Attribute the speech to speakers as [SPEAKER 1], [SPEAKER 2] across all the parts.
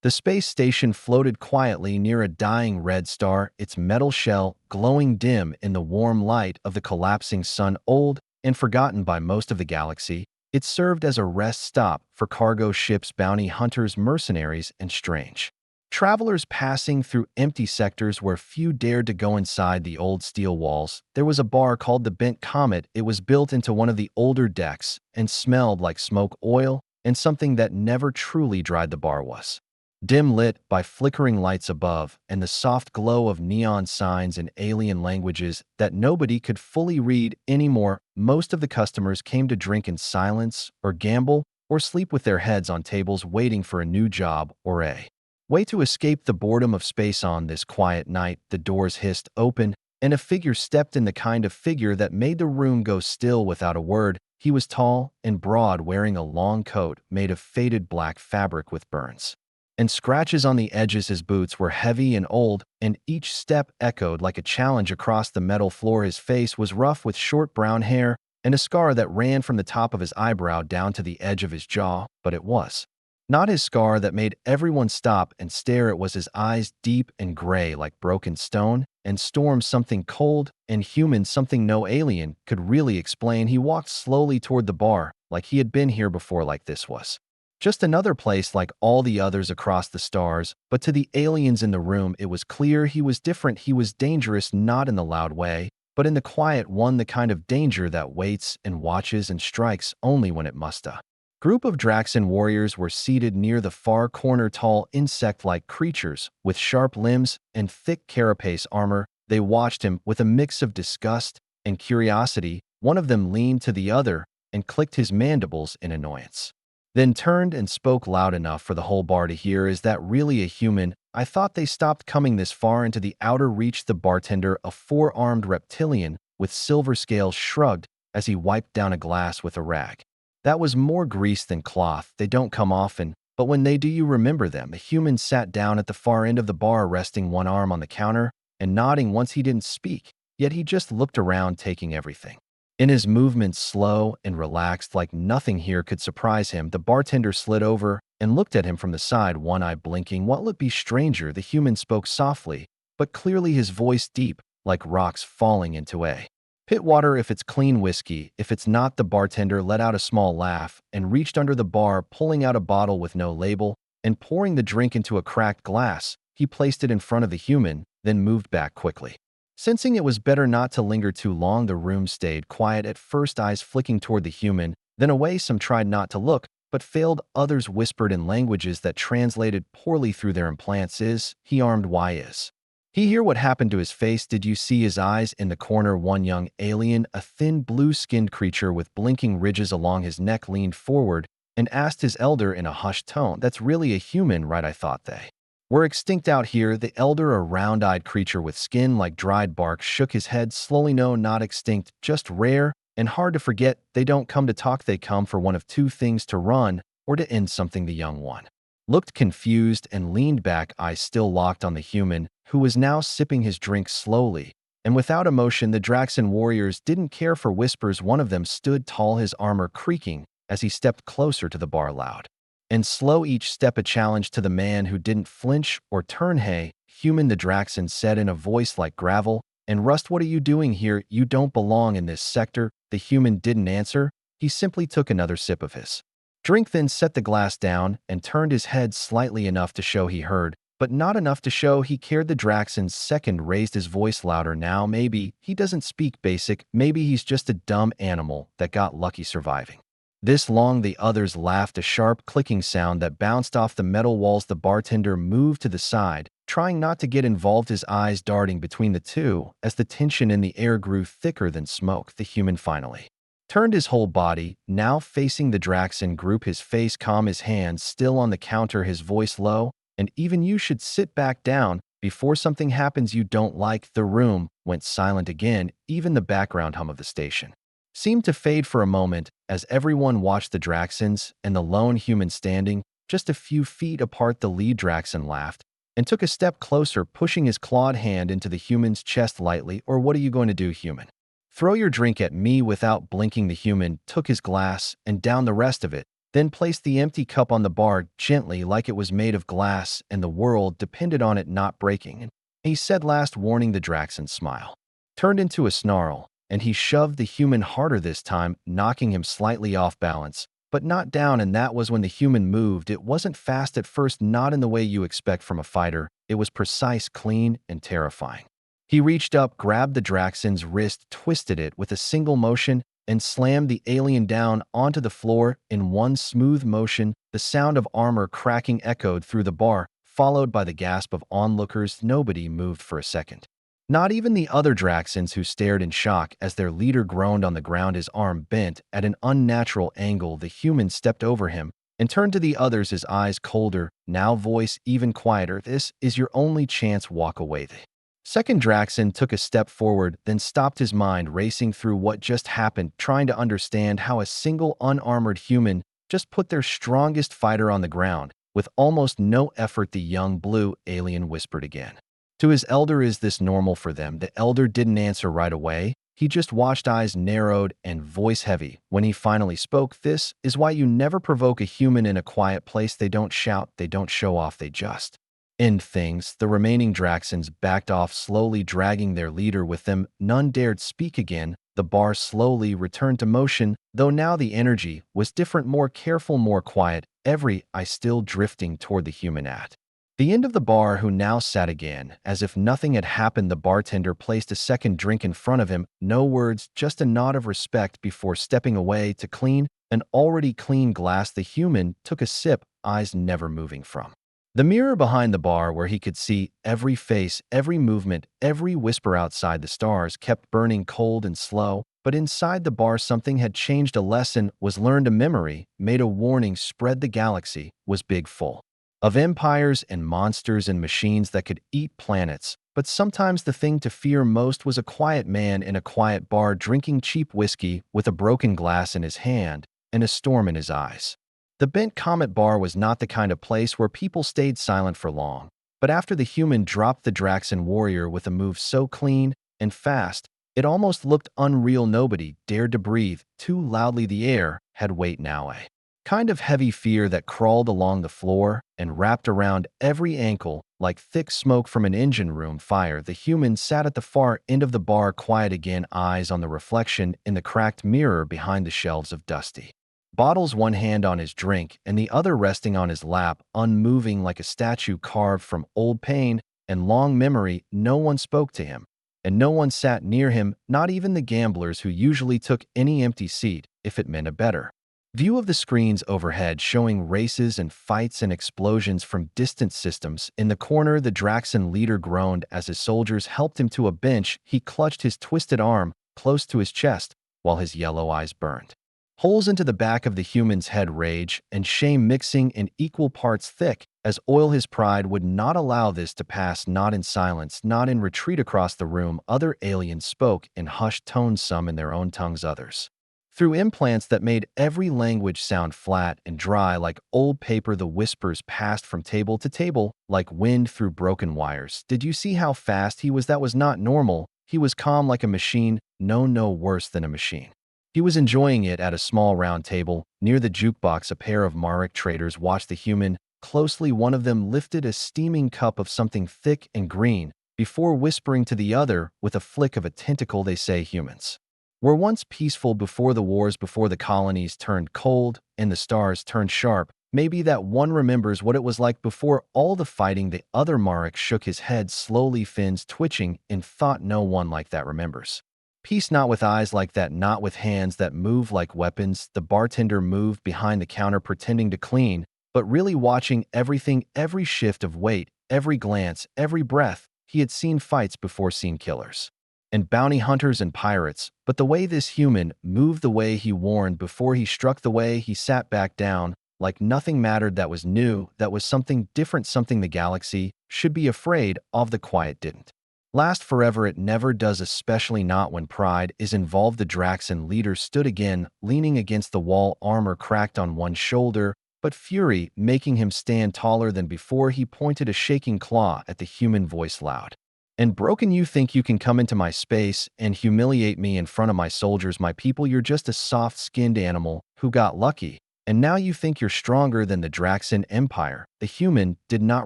[SPEAKER 1] The space station floated quietly near a dying red star, its metal shell glowing dim in the warm light of the collapsing sun. Old and forgotten by most of the galaxy, it served as a rest stop for cargo ships, bounty hunters, mercenaries, and strange travelers passing through empty sectors where few dared to go. Inside the old steel walls, there was a bar called the Bent Comet. It was built into one of the older decks and smelled like smoke, oil, and something that never truly dried. The bar was dim lit by flickering lights above and the soft glow of neon signs in alien languages that nobody could fully read anymore. Most of the customers came to drink in silence or gamble or sleep with their heads on tables, waiting for a new job or a way to escape the boredom of space. On this quiet night, the doors hissed open, and a figure stepped in, the kind of figure that made the room go still without a word. He was tall and broad, wearing a long coat made of faded black fabric with burns and scratches on the edges. His boots were heavy and old, and each step echoed like a challenge across the metal floor. His face was rough with short brown hair and a scar that ran from the top of his eyebrow down to the edge of his jaw, but it was not his scar that made everyone stop and stare. It was his eyes, deep and gray like broken stone and storm, something cold and human, something no alien could really explain. He walked slowly toward the bar, like he had been here before, like this was just another place like all the others across the stars. But to the aliens in the room, it was clear he was different. He was dangerous, not in the loud way, but in the quiet one, the kind of danger that waits and watches and strikes only when it must. A group of Draxan warriors were seated near the far corner, tall insect-like creatures with sharp limbs and thick carapace armor. They watched him with a mix of disgust and curiosity. One of them leaned to the other and clicked his mandibles in annoyance, then turned and spoke loud enough for the whole bar to hear. "Is that really a human? I thought they stopped coming this far into the outer reach." The bartender, a four-armed reptilian with silver scales, shrugged as he wiped down a glass with a rag that was more grease than cloth. "They don't come often, but when they do, you remember them." A human sat down at the far end of the bar, resting one arm on the counter and nodding. Once he didn't speak, yet he just looked around, taking everything in. His movements slow and relaxed, like nothing here could surprise him. The bartender slid over and looked at him from the side, one eye blinking. "What would be stranger?" The human spoke softly, but clearly, his voice deep, like rocks falling into a pit. "Water if it's clean, whiskey if it's not." The bartender let out a small laugh and reached under the bar, pulling out a bottle with no label and pouring the drink into a cracked glass. He placed it in front of the human, then moved back quickly. Sensing it was better not to linger too long, the room stayed quiet at first, eyes flicking toward the human, then away. Some tried not to look, but failed. Others whispered in languages that translated poorly through their implants. "Is he armed? Why is he here? What happened to his face? Did you see his eyes?" In the corner, one young alien, a thin blue-skinned creature with blinking ridges along his neck, leaned forward and asked his elder in a hushed tone, "That's really a human, right? I thought they were extinct out here." The elder, a round-eyed creature with skin like dried bark, shook his head slowly. "No, not extinct, just rare and hard to forget. They don't come to talk, they come for one of two things: to run or to end something." The young one looked confused and leaned back, eyes still locked on the human, who was now sipping his drink slowly and without emotion. The Draxan warriors didn't care for whispers. One of them stood tall, his armor creaking as he stepped closer to the bar, loud and slow, each step a challenge to the man who didn't flinch or turn. "Hey, human," the Draxan said in a voice like gravel and rust, "what are you doing here? You don't belong in this sector." The human didn't answer. He simply took another sip of his drink, then set the glass down and turned his head slightly, enough to show he heard, but not enough to show he cared. The Draxan's second raised his voice louder now. "Maybe he doesn't speak basic. Maybe he's just a dumb animal that got lucky surviving this long." The others laughed, a sharp clicking sound that bounced off the metal walls. The bartender moved to the side, trying not to get involved, his eyes darting between the two as the tension in the air grew thicker than smoke. The human finally turned his whole body, now facing the Draxan group, his face calm, his hands still on the counter, his voice low and even. "You should sit back down before something happens you don't like." The room went silent again. Even the background hum of the station seemed to fade for a moment as everyone watched the Draxans and the lone human standing just a few feet apart. The lead Draxan laughed and took a step closer, pushing his clawed hand into the human's chest lightly. "Or what are you going to do, human? Throw your drink at me?" Without blinking, the human took his glass and downed the rest of it, then placed the empty cup on the bar gently like it was made of glass and the world depended on it not breaking. And he said last warning the Draxon's smile turned into a snarl, and he shoved the human harder this time, knocking him slightly off balance, but not down, and that was when the human moved. It wasn't fast at first, not in the way you expect from a fighter. It was precise, clean, and terrifying. He reached up, grabbed the Draxon's wrist, twisted it with a single motion, and slammed the alien down onto the floor in one smooth motion. The sound of armor cracking echoed through the bar, followed by the gasp of onlookers. Nobody moved for a second. Not even the other Draxons, who stared in shock as their leader groaned on the ground, his arm bent at an unnatural angle. The human stepped over him and turned to the others, his eyes colder, now voice even quieter. "This is your only chance. Walk away." The second Draxon took a step forward, then stopped, his mind racing through what just happened, trying to understand how a single unarmored human just put their strongest fighter on the ground. With almost no effort, the young blue alien whispered again to his elder, "Is this normal for them?" The elder didn't answer right away. He just watched, eyes narrowed and voice heavy. When he finally spoke, "This is why you never provoke a human in a quiet place. They don't shout, they don't show off, they just end things." The remaining Draxons backed off, slowly dragging their leader with them. None dared speak again. The bar slowly returned to motion, though now the energy was different, more careful, more quiet, every eye still drifting toward the human at the end of the bar, who now sat again, as if nothing had happened. The bartender placed a second drink in front of him. No words, just a nod of respect before stepping away to clean an already clean glass. The human took a sip, eyes never moving from the mirror behind the bar, where he could see every face, every movement, every whisper outside. The stars kept burning cold and slow, but inside the bar something had changed. A lesson was learned, a memory made, a warning spread. The galaxy was big, full of empires and monsters and machines that could eat planets. But sometimes the thing to fear most was a quiet man in a quiet bar, drinking cheap whiskey with a broken glass in his hand and a storm in his eyes. The Bent Comet bar was not the kind of place where people stayed silent for long. But after the human dropped the Draxon warrior with a move so clean and fast, it almost looked unreal. Nobody dared to breathe too loudly. The air had weight now, a kind of heavy fear that crawled along the floor and wrapped around every ankle like thick smoke from an engine room fire. The human sat at the far end of the bar, quiet again, eyes on the reflection in the cracked mirror behind the shelves of dusty bottles, one hand on his drink and the other resting on his lap, unmoving like a statue carved from old pain and long memory. No one spoke to him, and no one sat near him, not even the gamblers, who usually took any empty seat if it meant a better view of the screens overhead, showing races and fights and explosions from distant systems. In the corner, the Draxon leader groaned as his soldiers helped him to a bench. He clutched his twisted arm close to his chest while his yellow eyes burned holes into the back of the human's head, rage and shame mixing in equal parts, thick as oil. His pride would not allow this to pass, not in silence, not in retreat. Across the room, other aliens spoke in hushed tones, some in their own tongues, others through implants that made every language sound flat and dry like old paper. The whispers passed from table to table like wind through broken wires. "Did you see how fast he was? That was not normal. He was calm like a machine. No worse than a machine. He was enjoying it." At a small round table near the jukebox, a pair of Marek traders watched the human closely. One of them lifted a steaming cup of something thick and green before whispering to the other with a flick of a tentacle, "They say humans were once peaceful before the wars, before the colonies turned cold and the stars turned sharp. Maybe that one remembers what it was like before all the fighting." The other Marek shook his head slowly, fins twitching in thought. "No one like that remembers peace, not with eyes like that, not with hands that move like weapons." The bartender moved behind the counter, pretending to clean, but really watching everything, every shift of weight, every glance, every breath. He had seen fights before, seen killers and bounty hunters and pirates, but the way this human moved, the way he warned before he struck, the way he sat back down like nothing mattered, that was new, that was something different, something the galaxy should be afraid of. The quiet didn't last forever. It never does, especially not when pride is involved. The Draxon leader stood again, leaning against the wall, armor cracked on one shoulder, but fury making him stand taller than before. He pointed a shaking claw at the human, voice loud and broken. "You think you can come into my space and humiliate me in front of my soldiers, my people? You're just a soft-skinned animal who got lucky." And now you think you're stronger than the Draxan Empire. The human did not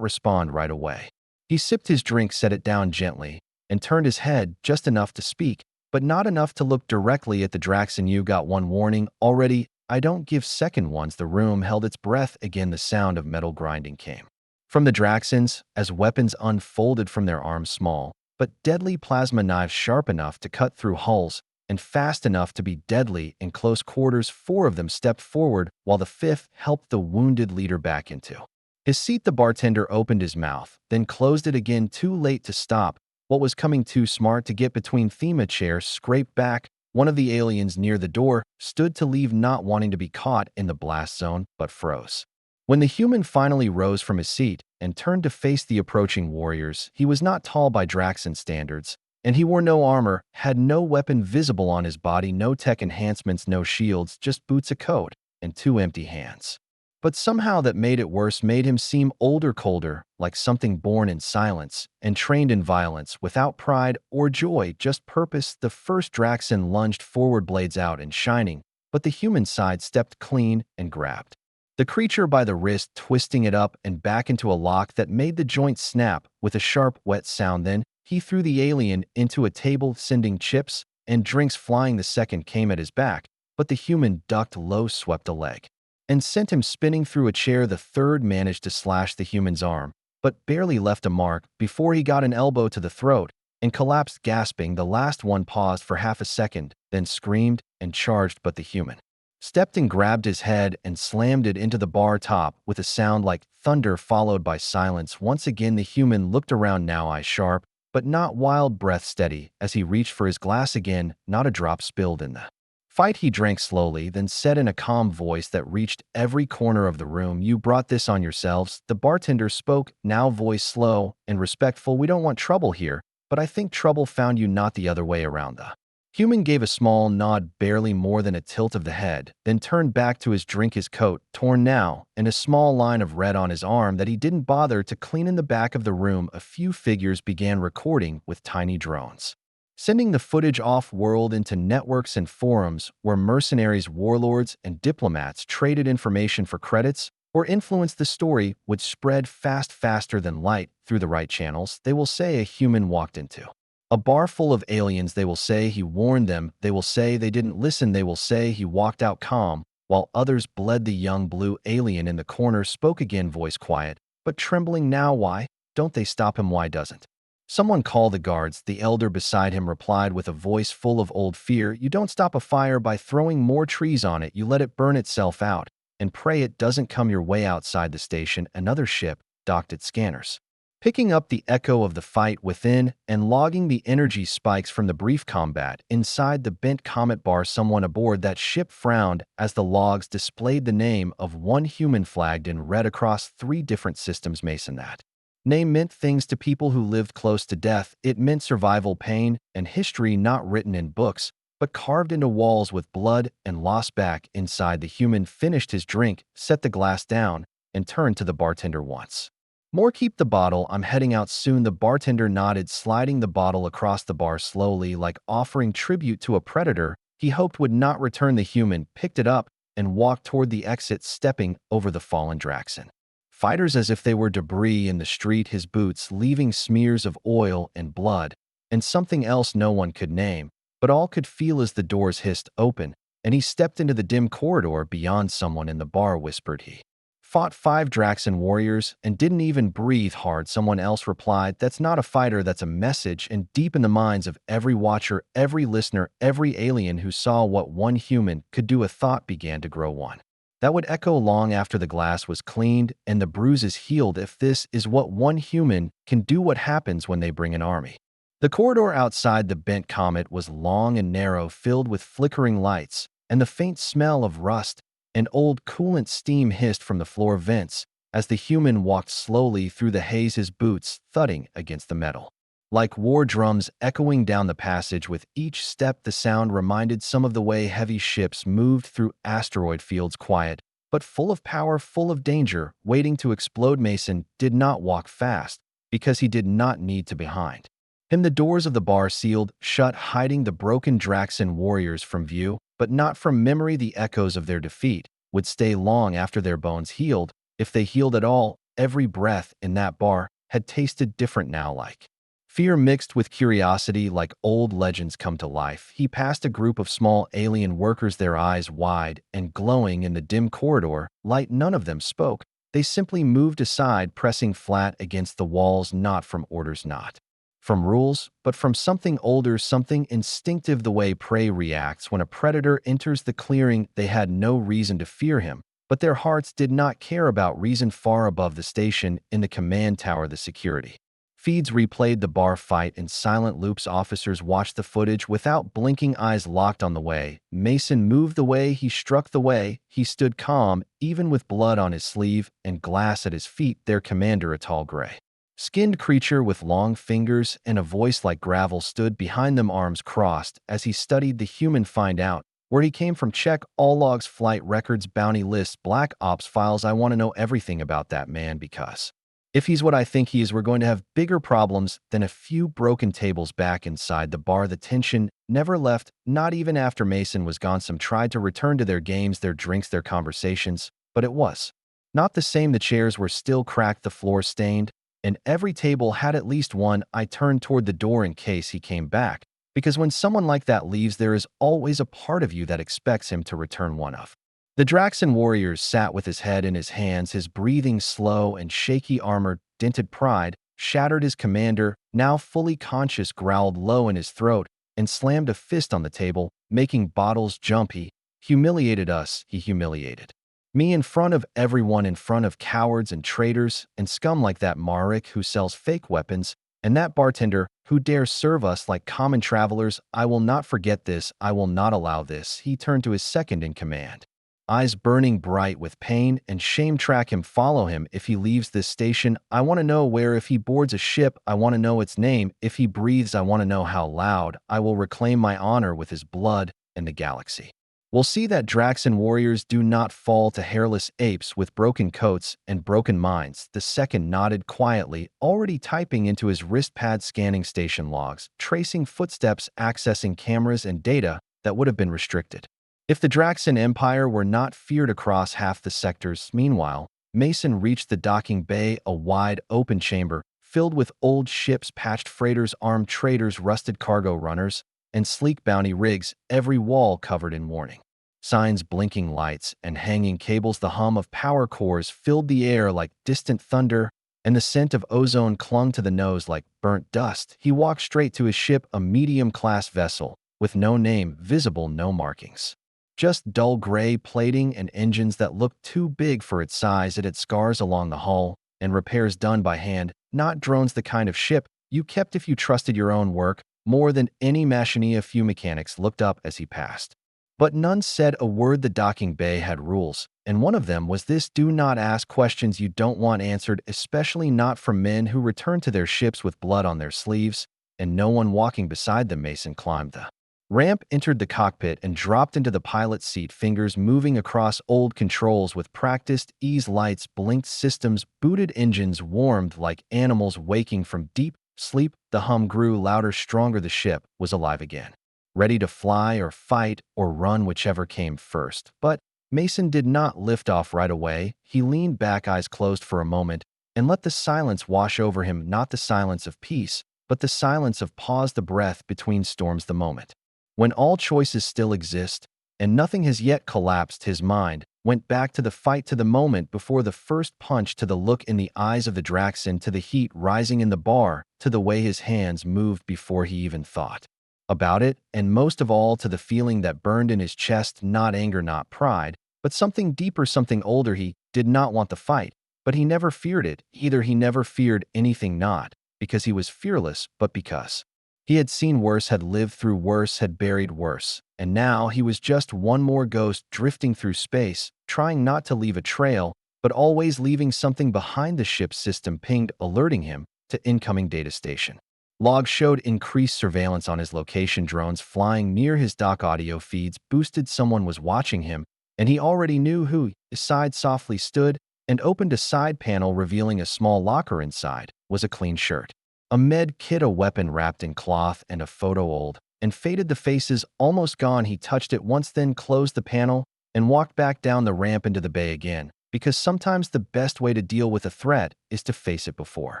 [SPEAKER 1] respond right away. He sipped his drink, set it down gently, and turned his head just enough to speak, but not enough to look directly at the Draxan. You got one warning already. I don't give second ones. The room held its breath again. The sound of metal grinding came from the Draxans as weapons unfolded from their arms, small but deadly plasma knives sharp enough to cut through hulls and fast enough to be deadly in close quarters. Four of them stepped forward while the fifth helped the wounded leader back into his seat. The bartender opened his mouth, then closed it again, too late to stop what was coming, too smart to get between. Thema chair scraped back. One of the aliens near the door stood to leave, not wanting to be caught in the blast zone, but froze. When the human finally rose from his seat and turned to face the approaching warriors, he was not tall by Draxan standards, and he wore no armor, had no weapon visible on his body, no tech enhancements, no shields, just boots, a coat, and two empty hands. But somehow that made it worse, made him seem older, colder, like something born in silence and trained in violence, without pride or joy, just purpose. The first Draxan lunged forward, blades out and shining, but the human side stepped clean and grabbed the creature by the wrist, twisting it up and back into a lock that made the joint snap with a sharp, wet sound. Then he threw the alien into a table, sending chips and drinks flying. The second came at his back, but the human ducked low, swept a leg, and sent him spinning through a chair. The third managed to slash the human's arm, but barely left a mark before he got an elbow to the throat and collapsed, gasping. The last one paused for half a second, then screamed and charged, but the human stepped and grabbed his head and slammed it into the bar top with a sound like thunder, followed by silence. Once again, the human looked around, now eye sharp, but not wild, breath steady, as he reached for his glass again. Not a drop spilled in the fight. He drank slowly, then said in a calm voice that reached every corner of the room, "You brought this on yourselves." The bartender spoke, now voice slow and respectful. "We don't want trouble here, but I think trouble found you, not the other way around." The human gave a small nod, barely more than a tilt of the head, then turned back to his drink, his coat torn now and a small line of red on his arm that he didn't bother to clean. In the back of the room, a few figures began recording with tiny drones, sending the footage off-world into networks and forums where mercenaries, warlords, and diplomats traded information for credits or influenced. The story would spread fast, faster than light, through the right channels. They will say a human walked into a bar full of aliens. They will say he warned them. They will say they didn't listen. They will say he walked out calm, while others bled. The young blue alien in the corner spoke again, voice quiet but trembling now. "Why don't they stop him? Why doesn't someone call the guards?" The elder beside him replied with a voice full of old fear, "You don't stop a fire by throwing more trees on it. You let it burn itself out and pray it doesn't come your way." Outside the station, another ship docked its scanners, picking up the echo of the fight within and logging the energy spikes from the brief combat inside the bent comet bar. Someone aboard that ship frowned as the logs displayed the name of one human, flagged in red across 3 different systems. Mason. That name meant things to people who lived close to death. It meant survival, pain, and history not written in books, but carved into walls with blood and loss. Back inside, the human finished his drink, set the glass down, and turned to the bartender once more. "Keep the bottle. I'm heading out soon." The bartender nodded, sliding the bottle across the bar slowly, like offering tribute to a predator he hoped would not return. The human picked it up and walked toward the exit, stepping over the fallen Draxan fighters as if they were debris in the street, his boots leaving smears of oil and blood and something else no one could name, but all could feel as the doors hissed open and he stepped into the dim corridor beyond. "Someone in the bar whispered he fought 5 Draxan warriors and didn't even breathe hard." Someone else replied, "That's not a fighter, that's a message." And deep in the minds of every watcher, every listener, every alien who saw what one human could do, a thought began to grow, one that would echo long after the glass was cleaned and the bruises healed. If this is what one human can do, what happens when they bring an army? The corridor outside the bent comet was long and narrow, filled with flickering lights, and the faint smell of rust and old coolant steam hissed from the floor vents as the human walked slowly through the haze, his boots thudding against the metal like war drums echoing down the passage with each step. The sound reminded some of the way heavy ships moved through asteroid fields, quiet but full of power, full of danger, waiting to explode. Mason did not walk fast because he did not need to. Behind him, the doors of the bar sealed shut, hiding the broken Draxan warriors from view, but not from memory. The echoes of their defeat would stay long after their bones healed. If they healed at all, every breath in that bar had tasted different now like. Fear mixed with curiosity like old legends come to life. He passed a group of small alien workers, their eyes wide and glowing in the dim corridor. Light, none of them spoke. They simply moved aside, pressing flat against the walls, not from orders, not from rules, but from something older, something instinctive, the way prey reacts when a predator enters the clearing. They had no reason to fear him, but their hearts did not care about reason. Far above the station, in the command tower, the security feeds replayed the bar fight in silent loops. Officers watched the footage without blinking, eyes locked on the way Mason moved, the way he struck, the way he stood calm, even with blood on his sleeve and glass at his feet. Their commander, a tall gray-skinned creature with long fingers and a voice like gravel, stood behind them, arms crossed, as he studied the human. Find out where he came from, check all logs, flight records, bounty lists, black ops files. I want to know everything about that man, because if he's what I think he is, we're going to have bigger problems than a few broken tables. Back inside the bar, the tension never left, not even after Mason was gone. Some tried to return to their games, their drinks, their conversations, but it was not the same. The chairs were still cracked, the floor stained, and every table had at least one. I turned toward the door in case he came back, because when someone like that leaves, there is always a part of you that expects him to return. One of the Draxan warriors sat with his head in his hands, his breathing slow and shaky. Armor dented, pride shattered. His commander, now fully conscious, growled low in his throat and slammed a fist on the table, making bottles jump. He humiliated us. He humiliated me in front of everyone, in front of cowards and traitors and scum like that Marek who sells fake weapons, and that bartender who dares serve us like common travelers. I will not forget this. I will not allow this. He turned to his second in command, eyes burning bright with pain and shame. Track him, follow him. If he leaves this station, I want to know where. If he boards a ship, I want to know its name. If he breathes, I want to know how loud. I will reclaim my honor with his blood, and the galaxy will see that Draxan warriors do not fall to hairless apes with broken coats and broken minds. The second nodded quietly, already typing into his wrist pad, scanning station logs, tracing footsteps, accessing cameras and data that would have been restricted if the Draxan Empire were not feared across half the sectors. Meanwhile, Mason reached the docking bay, a wide, open chamber filled with old ships, patched freighters, armed traders, rusted cargo runners, and sleek bounty rigs, every wall covered in warning signs, blinking lights, and hanging cables. The hum of power cores filled the air like distant thunder, and the scent of ozone clung to the nose like burnt dust. He walked straight to his ship, a medium-class vessel with no name visible, no markings. Just dull gray plating and engines that looked too big for its size. It had scars along the hull and repairs done by hand, not drones. The kind of ship you kept if you trusted your own work more than any machine. A few mechanics looked up as he passed, but none said a word. The docking bay had rules, and one of them was this: do not ask questions you don't want answered, especially not from men who return to their ships with blood on their sleeves and no one walking beside them. Mason climbed the ramp, entered the cockpit, and dropped into the pilot's seat, fingers moving across old controls with practiced ease. Lights blinked, systems booted, engines warmed like animals waking from deep sleep. The hum grew louder, stronger. The ship was alive again, ready to fly or fight or run, whichever came first. But Mason did not lift off right away. He leaned back, eyes closed for a moment, and let the silence wash over him, not the silence of peace, but the silence of pause, the breath between storms, the moment when all choices still exist and nothing has yet collapsed. His mind went back to the fight, to the moment before the first punch, to the look in the eyes of the Draxan, to the heat rising in the bar, to the way his hands moved before he even thought about it, and most of all to the feeling that burned in his chest, not anger, not pride, but something deeper, something older. He did not want the fight, but he never feared it either. He never feared anything, not because he was fearless, but because he had seen worse, had lived through worse, had buried worse, and now he was just one more ghost drifting through space, trying not to leave a trail, but always leaving something behind. The ship's system pinged, alerting him to incoming data station. Logs showed increased surveillance on his location, drones flying near his dock, audio feeds boosted someone was watching him, and he already knew who. His side softly stood and opened a side panel, revealing a small locker. Inside was a clean shirt, a med kit, a weapon wrapped in cloth, and a photo, old and faded, the faces almost gone. He touched it once, then closed the panel and walked back down the ramp into the bay again, because sometimes the best way to deal with a threat is to face it before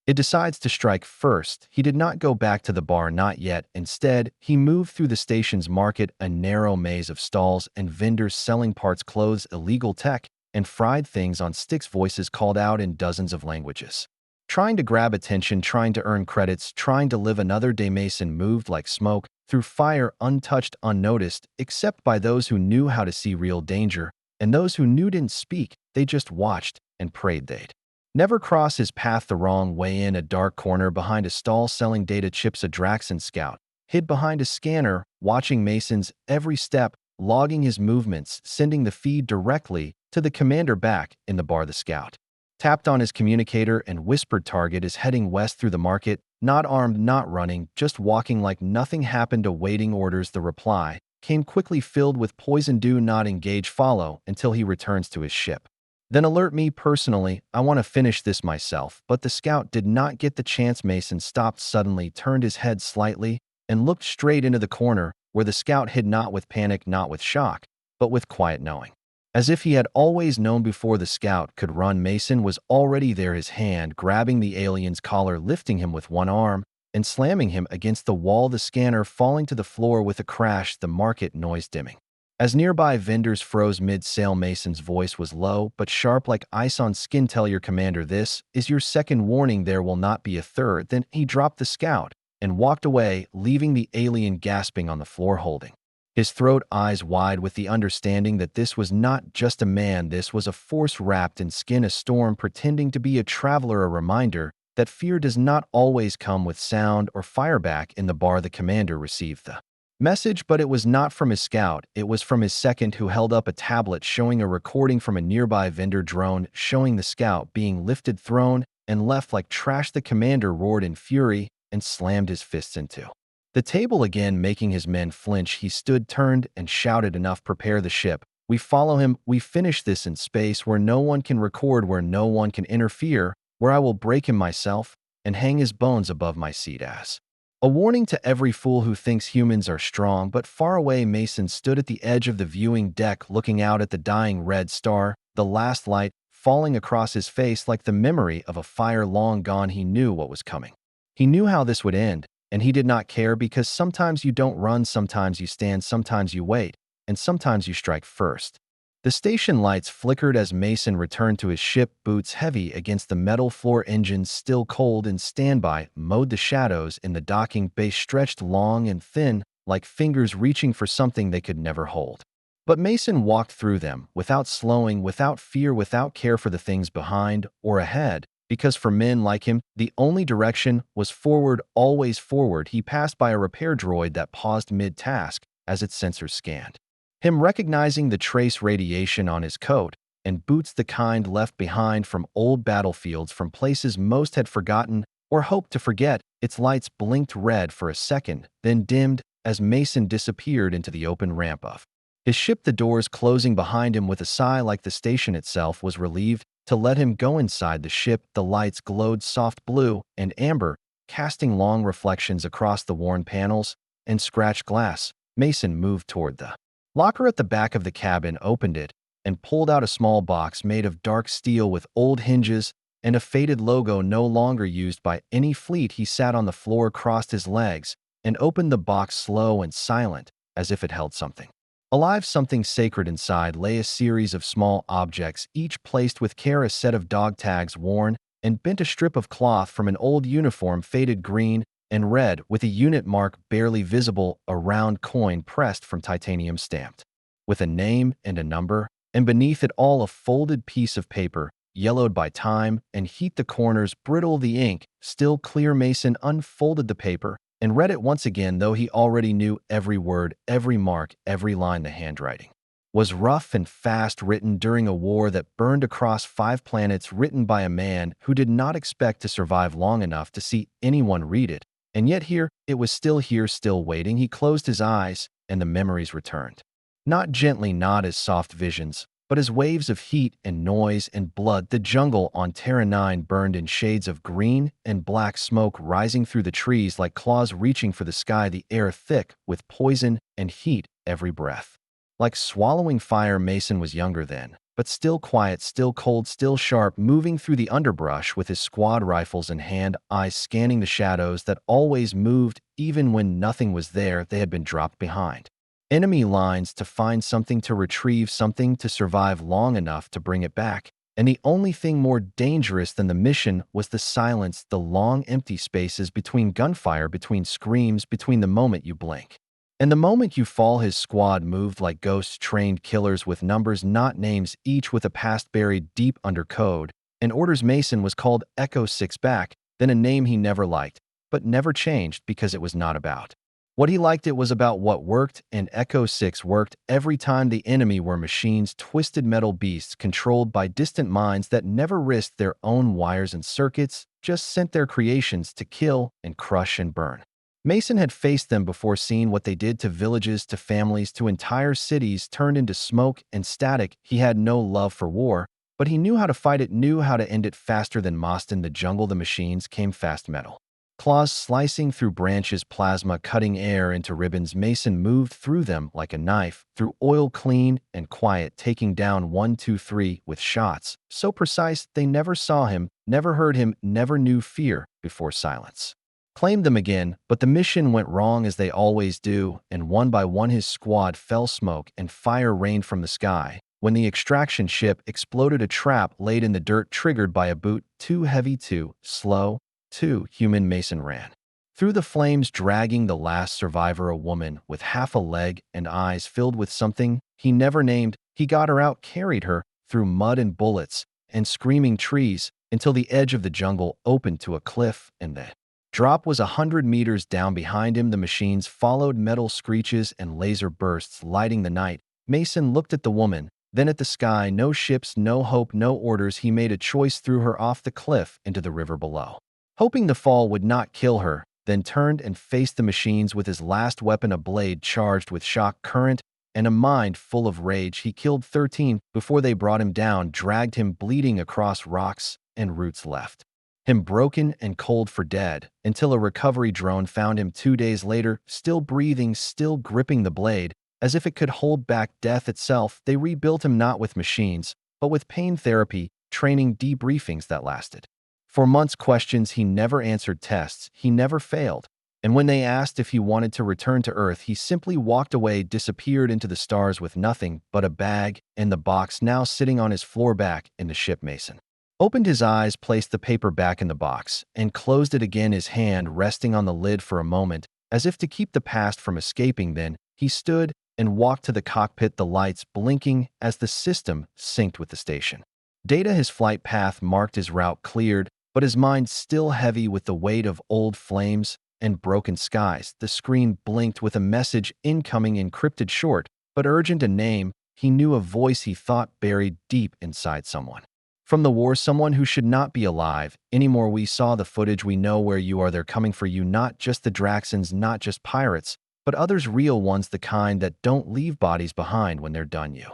[SPEAKER 1] it decides to strike first. He did not go back to the bar, not yet. Instead, he moved through the station's market, a narrow maze of stalls and vendors selling parts, clothes, illegal tech, and fried things on sticks. Voices called out in dozens of languages, trying to grab attention, trying to earn credits, trying to live another day. Mason moved like smoke through fire, untouched, unnoticed, except by those who knew how to see real danger, and those who knew didn't speak. They just watched and prayed they'd never cross his path. The wrong way. In a dark corner behind a stall selling data chips, a Draxon scout hid behind a scanner, watching Mason's every step, logging his movements, sending the feed directly to the commander. Back in the bar, the scout tapped on his communicator and whispered, "Target is heading west through the market, not armed, not running, just walking like nothing happened, awaiting orders." The reply came quickly, filled with poison. "Do not engage, follow until he returns to his ship. Then alert me personally. I want to finish this myself." But the scout did not get the chance. Mason stopped suddenly, turned his head slightly, and looked straight into the corner where the scout hid, not with panic, not with shock, but with quiet knowing. As if he had always known before the scout could run, Mason was already there, his hand grabbing the alien's collar, lifting him with one arm, and slamming him against the wall, the scanner falling to the floor with a crash, the market noise dimming. As nearby vendors froze mid-sale, Mason's voice was low but sharp like ice on skin. "Tell your commander this is your second warning. There will not be a third." Then he dropped the scout and walked away, leaving the alien gasping on the floor, holding his throat, eyes wide with the understanding that this was not just a man, this was a force wrapped in skin, a storm pretending to be a traveler, a reminder that fear does not always come with sound or fire. Back in the bar, the commander received the message, but it was not from his scout. It was from his second, who held up a tablet showing a recording from a nearby vendor drone, showing the scout being lifted, thrown, and left like trash. The commander roared in fury and slammed his fists into the table again, making his men flinch. He stood, turned, and shouted, "Enough, prepare the ship. We follow him. We finish this in space, where no one can record, where no one can interfere, where I will break him myself and hang his bones above my seat as a warning to every fool who thinks humans are strong." But far away, Mason stood at the edge of the viewing deck, looking out at the dying red star, the last light falling across his face like the memory of a fire long gone. He knew what was coming. He knew how this would end, and he did not care, because sometimes you don't run, sometimes you stand, sometimes you wait, and sometimes you strike first. The station lights flickered as Mason returned to his ship, boots heavy against the metal floor, engines still cold in standby mode. The shadows in the docking bay stretched long and thin, like fingers reaching for something they could never hold. But Mason walked through them, without slowing, without fear, without care for the things behind or ahead, because for men like him, the only direction was forward, always forward. He passed by a repair droid that paused mid-task as its sensors scanned him, recognizing the trace radiation on his coat and boots, the kind left behind from old battlefields, from places most had forgotten or hoped to forget. Its lights blinked red for a second, then dimmed as Mason disappeared into the open ramp of his ship, the doors closing behind him with a sigh, like the station itself was relieved to let him go inside the ship. The lights glowed soft blue and amber, casting long reflections across the worn panels and scratched glass. Mason moved toward the locker at the back of the cabin, opened it, and pulled out a small box made of dark steel with old hinges and a faded logo no longer used by any fleet. He sat on the floor, crossed his legs, and opened the box, slow and silent, as if it held something alive, something sacred. Inside lay a series of small objects, each placed with care: a set of dog tags worn and bent, a strip of cloth from an old uniform, faded green and red with a unit mark barely visible, a round coin pressed from titanium, stamped with a name and a number, and beneath it all a folded piece of paper, yellowed by time and heat, the corners brittle, the ink still clear. Mason unfolded the paper and read it once again, though he already knew every word, every mark, every line. The handwriting was rough and fast, written during a war that burned across 5 planets, written by a man who did not expect to survive long enough to see anyone read it. And yet here, it was still here, still waiting. He closed his eyes, and the memories returned. Not gently, not as soft visions, but as waves of heat and noise and blood. The jungle on Terra 9 burned in shades of green and black, smoke rising through the trees like claws reaching for the sky, the air thick with poison and heat, every breath Like swallowing fire, Mason was younger then, but still quiet, still cold, still sharp, moving through the underbrush with his squad rifles in hand, eyes scanning the shadows that always moved even when nothing was there. They had been dropped behind enemy lines to find something, to retrieve something, to survive long enough to bring it back. And the only thing more dangerous than the mission was the silence, the long empty spaces between gunfire, between screams, between the moment you blink and the moment you fall. His squad moved like ghosts, trained killers with numbers, not names, each with a past buried deep under code. And orders. Mason was called Echo 6 back, then a name he never liked, but never changed because it was not about what he liked. It was about what worked, and Echo 6 worked every time. The enemy were machines, twisted metal beasts controlled by distant minds that never risked their own wires and circuits, just sent their creations to kill and crush and burn. Mason had faced them before, seen what they did to villages, to families, to entire cities turned into smoke and static. He had no love for war, but he knew how to fight it, knew how to end it faster than most. In the jungle, the machines came fast, metal claws slicing through branches, plasma cutting air into ribbons. Mason moved through them like a knife, through oil, clean and quiet, taking down 1, 2, 3 with shots so precise they never saw him, never heard him, never knew fear before silence claimed them again. But the mission went wrong, as they always do, and one by one his squad fell. Smoke and fire rained from the sky. When the extraction ship exploded, a trap laid in the dirt, triggered by a boot too heavy, too slow, too human. Mason ran through the flames, dragging the last survivor, a woman with half a leg and eyes filled with something he never named. He got her out, carried her through mud and bullets and screaming trees until the edge of the jungle opened to a cliff, and the drop was 100 meters down. Behind him, the machines followed, metal screeches and laser bursts lighting the night. Mason looked at the woman, then at the sky. No ships, no hope, no orders. He made a choice, threw her off the cliff into the river below, hoping the fall would not kill her, then turned and faced the machines with his last weapon, a blade charged with shock current and a mind full of rage. He killed 13 before they brought him down, dragged him bleeding across rocks and roots, left him broken and cold for dead, until a recovery drone found him 2 days later, still breathing, still gripping the blade, as if it could hold back death itself. They rebuilt him not with machines, but with pain therapy, training, debriefings that lasted for months, questions he never answered, tests he never failed. And when they asked if he wanted to return to Earth, he simply walked away, disappeared into the stars with nothing but a bag and the box now sitting on his floor back in the ship. Mason opened his eyes, placed the paper back in the box, and closed it again, his hand resting on the lid for a moment, as if to keep the past from escaping. Then he stood and walked to the cockpit, the lights blinking as the system synced with the station data. His flight path marked, his route cleared, but his mind still heavy with the weight of old flames and broken skies. The screen blinked with a message incoming, encrypted, short but urgent, a name he knew, a voice he thought buried deep inside. Someone from the war, someone who should not be alive anymore. We saw the footage, we know where you are. They're coming for you, not just the Draxons, not just pirates, but others, real ones, the kind that don't leave bodies behind when they're done. You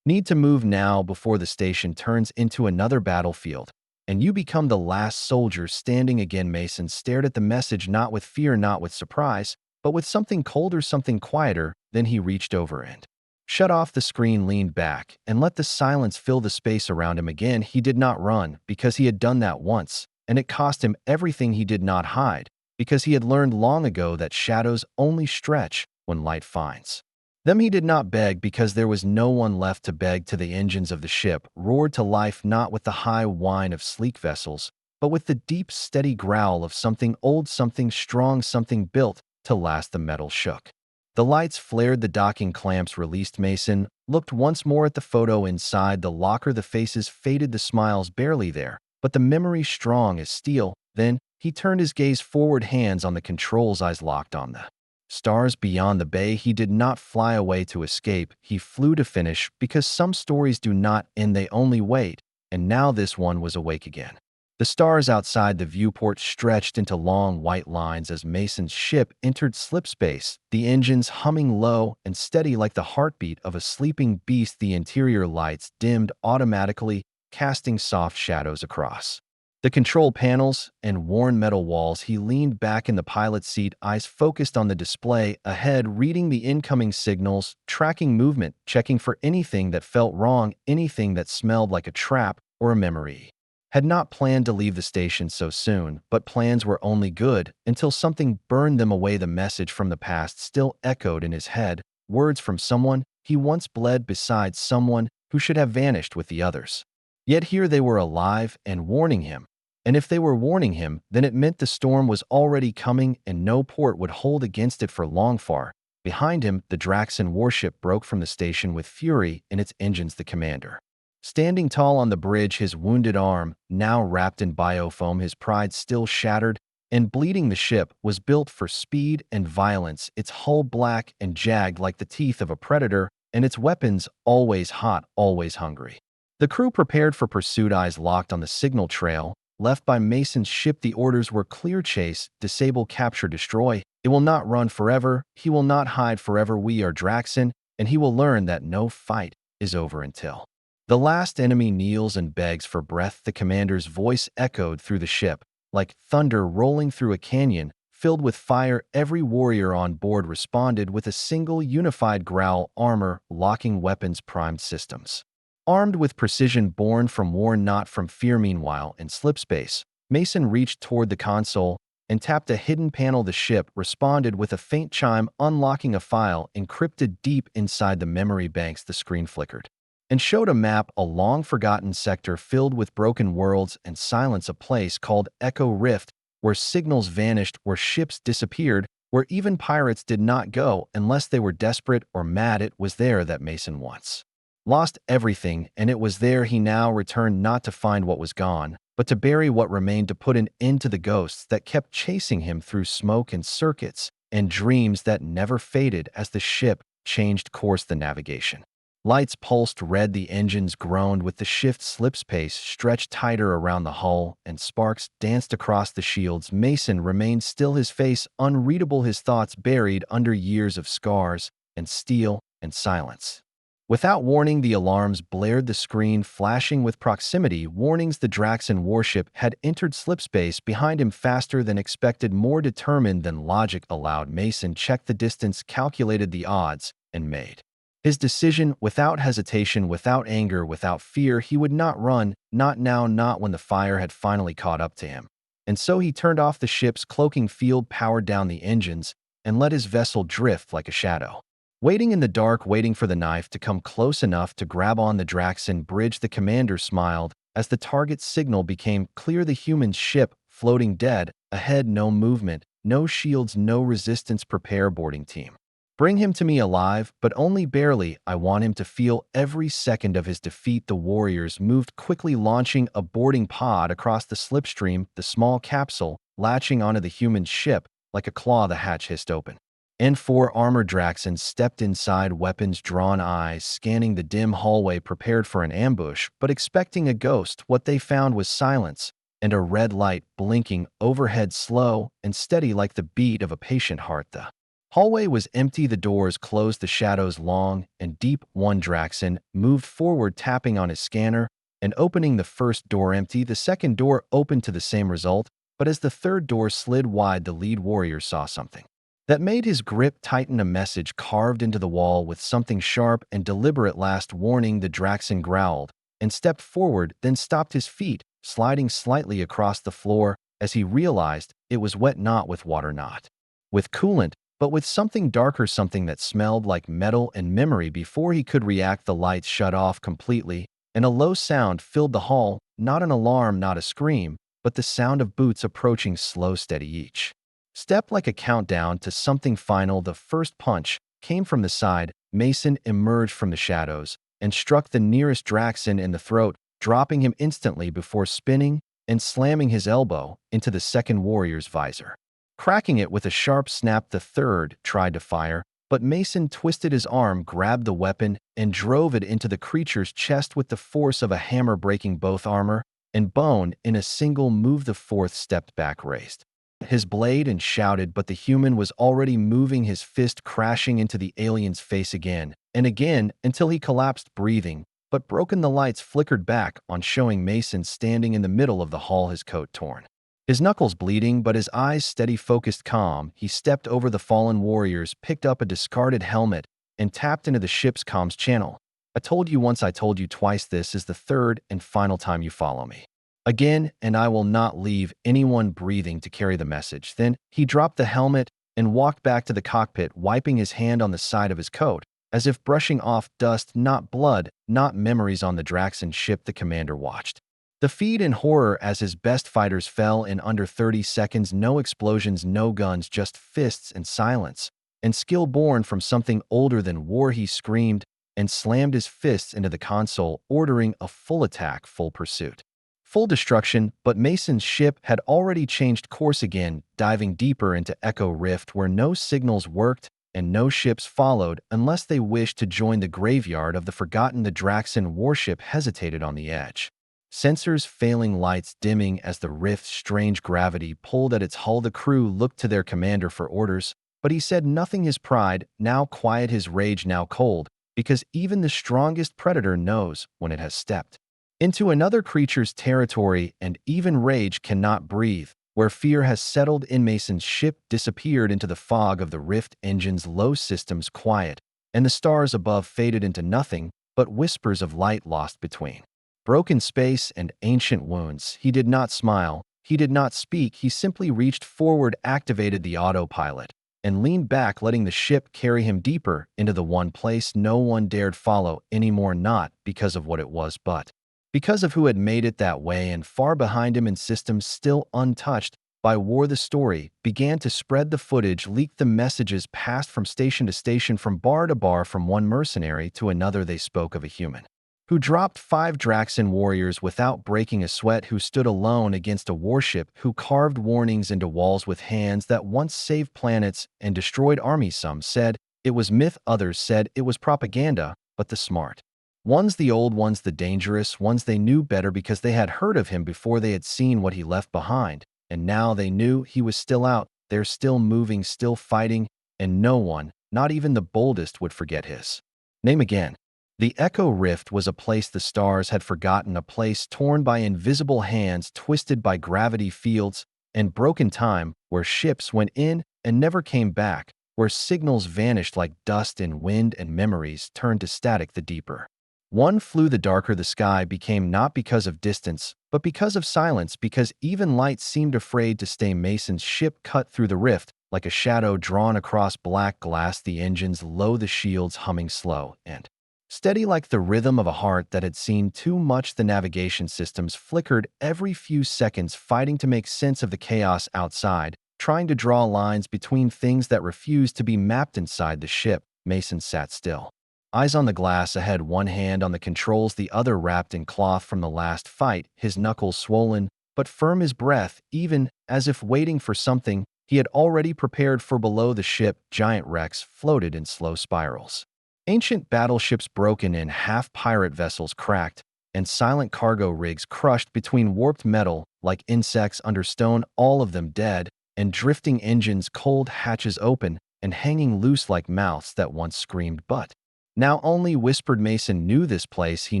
[SPEAKER 1] need to move now before the station turns into another battlefield and you become the last soldier standing. Again, Mason stared at the message, not with fear, not with surprise, but with something colder, something quieter. Then he reached over and shut off the screen, leaned back, and let the silence fill the space around him. Again, he did not run, because he had done that once, and it cost him everything. He did not hide, because he had learned long ago that shadows only stretch when light finds them. He did not beg, because there was no one left to beg. To the engines of the ship roared to life, not with the high whine of sleek vessels, but with the deep, steady growl of something old, something strong, something built to last. The metal shook. The lights flared, the docking clamps released. Mason looked once more at the photo inside the locker. The faces faded, the smiles barely there, but the memory strong as steel. Then he turned his gaze forward, hands on the controls, eyes locked on the stars beyond the bay. He did not fly away to escape. He flew to finish, because some stories do not end, they only wait. And now this one was awake again. The stars outside the viewport stretched into long white lines as Mason's ship entered slipspace, the engines humming low and steady like the heartbeat of a sleeping beast. The interior lights dimmed automatically, casting soft shadows across The control panels and worn metal walls, he leaned back in the pilot's seat, eyes focused on the display ahead, reading the incoming signals, tracking movement, checking for anything that felt wrong, anything that smelled like a trap or a memory. Had not planned to leave the station so soon, but plans were only good until something burned them away. The message from the past still echoed in his head, words from someone he once bled beside, someone who should have vanished with the others. Yet here they were, alive and warning him. And if they were warning him, then it meant the storm was already coming and no port would hold against it for long. Far behind him, the Draxan warship broke from the station with fury in its engines. The commander, standing tall on the bridge, his wounded arm now wrapped in biofoam, his pride still shattered and bleeding. The ship was built for speed and violence, its hull black and jagged like the teeth of a predator, and its weapons always hot, always hungry. The crew prepared for pursuit, eyes locked on the signal trail left by Mason's ship. The orders were clear: chase, disable, capture, destroy. It will not run forever. He will not hide forever. We are Draxan, and he will learn that no fight is over until the last enemy kneels and begs for breath. The commander's voice echoed through the ship like thunder rolling through a canyon filled with fire. Every warrior on board responded with a single unified growl: armor, locking, weapons, primed, systems armed with precision born from war, not from fear. Meanwhile, in slipspace, Mason reached toward the console and tapped a hidden panel. The ship responded with a faint chime, unlocking a file encrypted deep inside the memory banks. The screen flickered and showed a map, a long-forgotten sector filled with broken worlds and silence, a place called Echo Rift, where signals vanished, where ships disappeared, where even pirates did not go unless they were desperate or mad. It was there that Mason once lost everything, and it was there he now returned, not to find what was gone, but to bury what remained, to put an end to the ghosts that kept chasing him through smoke and circuits, and dreams that never faded. As the ship changed course, the navigation lights pulsed red, the engines groaned with the shift, slipspace stretched tighter around the hull, and sparks danced across the shields. Mason remained still, his face unreadable, his thoughts buried under years of scars and steel and silence. Without warning, the alarms blared, the screen flashing with proximity warnings. The Draxan warship had entered slipspace behind him faster than expected, more determined than logic allowed. Mason checked the distance, calculated the odds, and made his decision without hesitation, without anger, without fear. He would not run, not now, not when the fire had finally caught up to him. And so he turned off the ship's cloaking field, powered down the engines, and let his vessel drift like a shadow. Waiting in the dark, waiting for the knife to come close enough to grab on the Draxan bridge, the commander smiled as the target signal became clear. The human ship floating dead ahead, no movement, no shields, no resistance. Prepare, boarding team. Bring him to me alive, but only barely. I want him to feel every second of his defeat. The warriors moved quickly, launching a boarding pod across the slipstream, the small capsule latching onto the human ship like a claw. The hatch hissed open. N4 armored Draxan stepped inside, weapons drawn, eyes scanning the dim hallway, prepared for an ambush, but expecting a ghost. What they found was silence and a red light blinking overhead, slow and steady like the beat of a patient heart. The hallway was empty, the doors closed, the shadows long and deep. One Draxan moved forward, tapping on his scanner and opening the first door. Empty. The second door opened to the same result, but as the third door slid wide, the lead warrior saw something that made his grip tighten, a message carved into the wall with something sharp and deliberate: last warning. The Draxan growled and stepped forward, then stopped, his feet sliding slightly across the floor as he realized it was wet, not with water, not with coolant, but with something darker, something that smelled like metal and memory. Before he could react, the lights shut off completely, and a low sound filled the hall, not an alarm, not a scream, but the sound of boots approaching, slow, steady, each step like a countdown to something final. The first punch came from the side. Mason emerged from the shadows and struck the nearest Draxan in the throat, dropping him instantly before spinning and slamming his elbow into the second warrior's visor, cracking it with a sharp snap. The third tried to fire, but Mason twisted his arm, grabbed the weapon, and drove it into the creature's chest with the force of a hammer, breaking both armor and bone in a single move. The fourth stepped back, raised his blade and shouted, but the human was already moving, his fist crashing into the alien's face again and again until he collapsed, breathing but broken the lights flickered back on showing Mason standing in the middle of the hall, his coat torn. His knuckles bleeding, but his eyes steady, focused, calm. He stepped over the fallen warriors, picked up a discarded helmet, and tapped into the ship's comms channel. I told you once, I told you twice, this is the third and final time you follow me. Again, and I will not leave anyone breathing to carry the message. Then he dropped the helmet and walked back to the cockpit, wiping his hand on the side of his coat, as if brushing off dust, not blood, not memories. On the Draxon ship, the commander watched the feed in horror as his best fighters fell in under 30 seconds. No explosions, no guns, just fists and silence. And skill born from something older than war. He screamed and slammed his fists into the console, ordering a full attack, full pursuit, full destruction. But Mason's ship had already changed course again, diving deeper into Echo Rift, where no signals worked and no ships followed unless they wished to join the graveyard of the forgotten. The Draxon warship hesitated on the edge, sensors failing, lights dimming as the rift's strange gravity pulled at its hull. The crew looked to their commander for orders, but he said nothing. His pride now quiet, his rage now cold, because even the strongest predator knows when it has stepped into another creature's territory, and even rage cannot breathe. Where fear has settled in, Mason's ship disappeared into the fog of the rift, engines low, systems quiet, and the stars above faded into nothing but whispers of light lost between broken space and ancient wounds. He did not smile, he did not speak, he simply reached forward, activated the autopilot, and leaned back, letting the ship carry him deeper into the one place no one dared follow anymore, not because of what it was, but because of who had made it that way. And far behind him, in systems still untouched by war, the story began to spread. The footage leaked, the messages passed from station to station, from bar to bar, from one mercenary to another. They spoke of a human who dropped 5 Draxon warriors without breaking a sweat, who stood alone against a warship, who carved warnings into walls with hands that once saved planets and destroyed armies. Some said it was myth, others said it was propaganda, but the smart ones, the old ones, the dangerous ones, they knew better because they had heard of him before, they had seen what he left behind, and now they knew he was still out there, still moving, still fighting, and no one, not even the boldest, would forget his name again. The Echo Rift was a place the stars had forgotten, a place torn by invisible hands, twisted by gravity fields and broken time, where ships went in and never came back, where signals vanished like dust in wind and memories turned to static. The deeper one flew, the darker the sky became, not because of distance, but because of silence, because even light seemed afraid to stay. Mason's ship cut through the rift like a shadow drawn across black glass, the engines low, the shields humming slow and steady like the rhythm of a heart that had seen too much. The navigation systems flickered every few seconds, fighting to make sense of the chaos outside, trying to draw lines between things that refused to be mapped. Inside the ship, Mason sat still, eyes on the glass ahead, one hand on the controls, the other wrapped in cloth from the last fight, his knuckles swollen but firm, his breath even, as if waiting for something he had already prepared for. Below the ship, giant wrecks floated in slow spirals. Ancient battleships broken in half, pirate vessels cracked, and silent cargo rigs crushed between warped metal like insects under stone, all of them dead, and drifting engines, cold hatches open and hanging loose like mouths that once screamed but now only whispered. Mason knew this place. He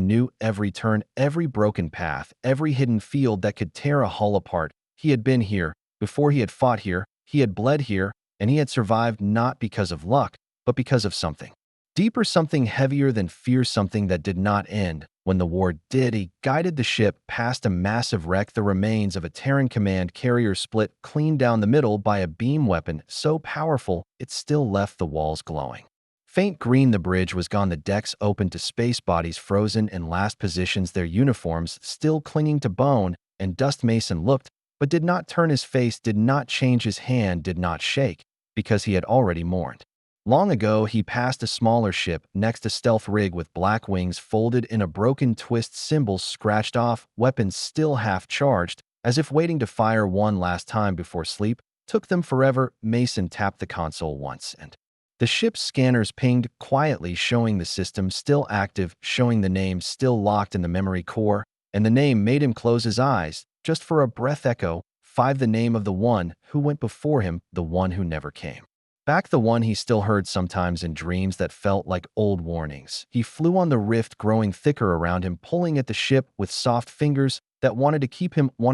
[SPEAKER 1] knew every turn, every broken path, every hidden field that could tear a hull apart. He had been here before, he had fought here, he had bled here, and he had survived, not because of luck, but because of something deeper, something heavier than fear, something that did not end when the war did. He guided the ship past a massive wreck, the remains of a Terran command carrier split clean down the middle by a beam weapon so powerful it still left the walls glowing faint green. The bridge was gone, the decks open to space bodies frozen in last positions, their uniforms still clinging to bone and dust. Mason looked, but did not turn. His face did not change, his hand did not shake, because he had already mourned. Long ago, he passed a smaller ship next, a stealth rig with black wings folded in a broken twist, symbols scratched off, weapons still half charged, as if waiting to fire one last time before sleep took them forever. Mason tapped the console once, and the ship's scanners pinged quietly, showing the system still active, showing the name still locked in the memory core, and the name made him close his eyes, just for a breath. Echo 5, the name of the one who went before him, the one who never came. Back the one he still heard sometimes in dreams that felt like old warnings. He flew on the rift growing thicker around him, pulling at the ship with soft fingers that wanted